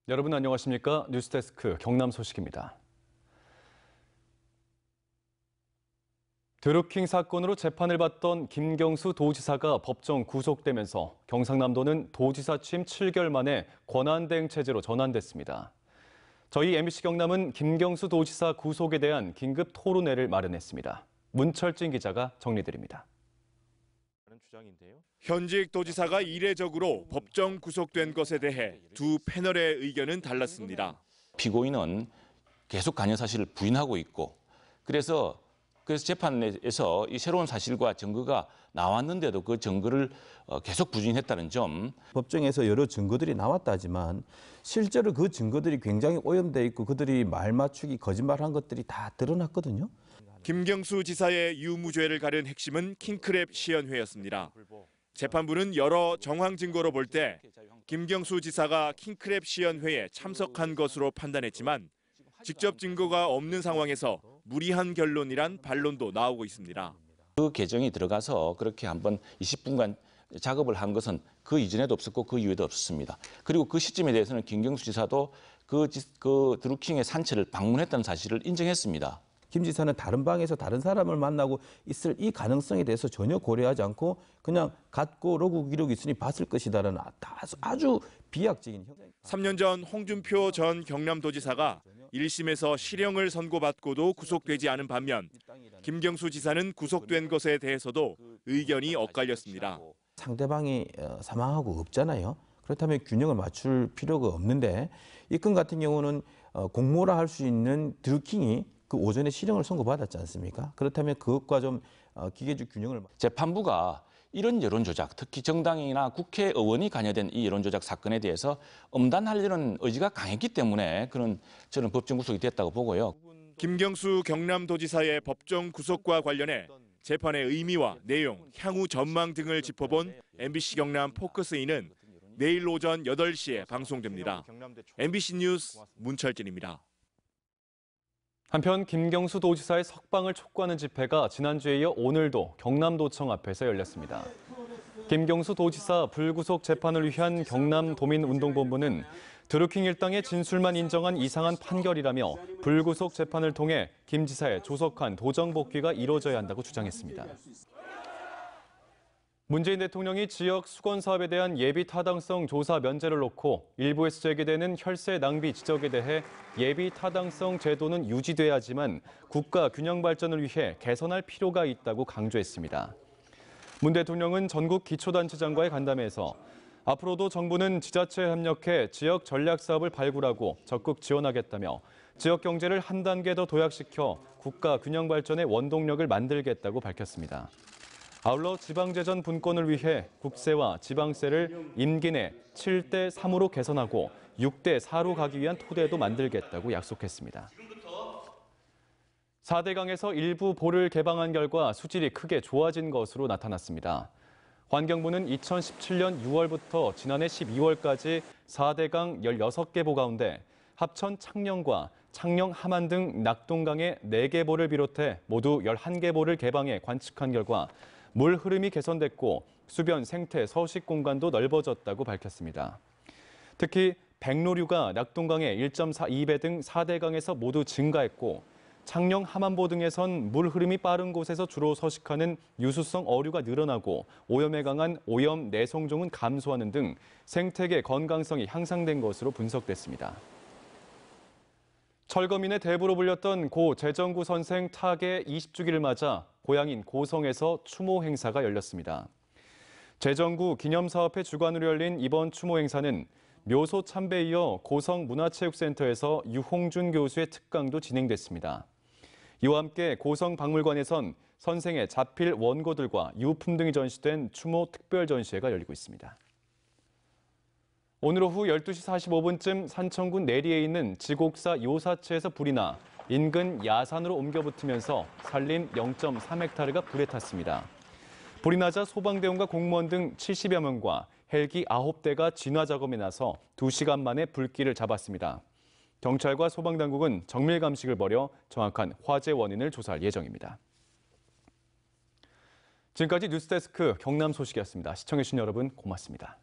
여러분 안녕하십니까? 뉴스데스크 경남 소식입니다. 드루킹 사건으로 재판을 받던 김경수 도지사가 법정 구속되면서 경상남도는 도지사 취임 7개월 만에 권한대행 체제로 전환됐습니다. 저희 MBC 경남은 김경수 도지사 구속에 대한 긴급 토론회를 마련했습니다. 문철진 기자가 정리드립니다. 현직 도지사가 이례적으로 법정 구속된 것에 대해 두 패널의 의견은 달랐습니다. 피고인은 계속 관여 사실을 부인하고 있고 그래서 재판에서 이 새로운 사실과 증거가 나왔는데도 그 증거를 계속 부인했다는 점. 법정에서 여러 증거들이 나왔다 하지만 실제로 그 증거들이 굉장히 오염돼 있고 그들이 말 맞추기, 거짓말한 것들이 다 드러났거든요. 김경수 지사의 유무죄를 가른 핵심은 킹크랩 시연회였습니다. 재판부는 여러 정황 증거로 볼 때 김경수 지사가 킹크랩 시연회에 참석한 것으로 판단했지만 직접 증거가 없는 상황에서 무리한 결론이란 반론도 나오고 있습니다. 그 개정이 들어가서 그렇게 한번 20분간 작업을 한 것은 그 이전에도 없었고 그 이후에도 없었습니다. 그리고 그 시점에 대해서는 김경수 지사도 그 드루킹의 산처를 방문했다는 사실을 인정했습니다. 김 지사는 다른 방에서 다른 사람을 만나고 있을 이 가능성에 대해서 전혀 고려하지 않고 그냥 갖고 로그 기록이 있으니 봤을 것이다라는 아주 비약적인 형상. 3년 전 홍준표 전 경남도지사가 1심에서 실형을 선고받고도 구속되지 않은 반면 김경수 지사는 구속된 것에 대해서도 의견이 엇갈렸습니다. 상대방이 사망하고 없잖아요. 그렇다면 균형을 맞출 필요가 없는데 이 건 같은 경우는 공모라 할 수 있는 드루킹이 그 오전에 실형을 선고받았지 않습니까? 그렇다면 그것과 좀 기계적 균형을. 재판부가 이런 여론조작, 특히 정당이나 국회의원이 관여된 이 여론조작 사건에 대해서 엄단하려는 의지가 강했기 때문에 저는 법정 구속이 됐다고 보고요. 김경수 경남도지사의 법정 구속과 관련해 재판의 의미와 내용, 향후 전망 등을 짚어본 MBC 경남 포커스인은 내일 오전 8시에 방송됩니다. MBC 뉴스 문철진입니다. 한편 김경수 도지사의 석방을 촉구하는 집회가 지난주에 이어 오늘도 경남도청 앞에서 열렸습니다. 김경수 도지사 불구속 재판을 위한 경남도민운동본부는 드루킹 일당의 진술만 인정한 이상한 판결이라며 불구속 재판을 통해 김 지사의 조속한 도정 복귀가 이루어져야 한다고 주장했습니다. 문재인 대통령이 지역 수건 사업에 대한 예비 타당성 조사 면제를 놓고 일부에서 제기되는 혈세 낭비 지적에 대해 예비 타당성 제도는 유지돼야지만 국가 균형 발전을 위해 개선할 필요가 있다고 강조했습니다. 문 대통령은 전국 기초단체장과의 간담회에서 앞으로도 정부는 지자체에 협력해 지역 전략 사업을 발굴하고 적극 지원하겠다며 지역 경제를 한 단계 더 도약시켜 국가 균형 발전의 원동력을 만들겠다고 밝혔습니다. 아울러 지방재정 분권을 위해 국세와 지방세를 임기 내 7대 3으로 개선하고 6대 4로 가기 위한 토대도 만들겠다고 약속했습니다. 4대강에서 일부 보를 개방한 결과 수질이 크게 좋아진 것으로 나타났습니다. 환경부는 2017년 6월부터 지난해 12월까지 4대강 16개 보 가운데 합천 창녕과 창녕 하만 등 낙동강의 4개 보를 비롯해 모두 11개 보를 개방해 관측한 결과 물 흐름이 개선됐고 수변 생태 서식 공간도 넓어졌다고 밝혔습니다. 특히 백로류가 낙동강의 1.42배 등 4대강에서 모두 증가했고 창녕 하만보 등에선 물 흐름이 빠른 곳에서 주로 서식하는 유수성 어류가 늘어나고 오염에 강한 오염 내성종은 감소하는 등 생태계 건강성이 향상된 것으로 분석됐습니다. 철거민의 대부로 불렸던 고 재정구 선생 타계 20주기를 맞아 고향인 고성에서 추모 행사가 열렸습니다. 재정구 기념사업회 주관으로 열린 이번 추모 행사는 묘소 참배에 이어 고성 문화체육센터에서 유홍준 교수의 특강도 진행됐습니다. 이와 함께 고성 박물관에선 선생의 자필 원고들과 유품 등이 전시된 추모 특별 전시회가 열리고 있습니다. 오늘 오후 12시 45분쯤 산청군 내리에 있는 지곡사 요사체에서 불이 나 인근 야산으로 옮겨 붙으면서 산림 0.3헥타르가 불에 탔습니다. 불이 나자 소방대원과 공무원 등 70여 명과 헬기 9대가 진화 작업에 나서 2시간 만에 불길을 잡았습니다. 경찰과 소방당국은 정밀 감식을 벌여 정확한 화재 원인을 조사할 예정입니다. 지금까지 뉴스데스크 경남 소식이었습니다. 시청해주신 여러분 고맙습니다.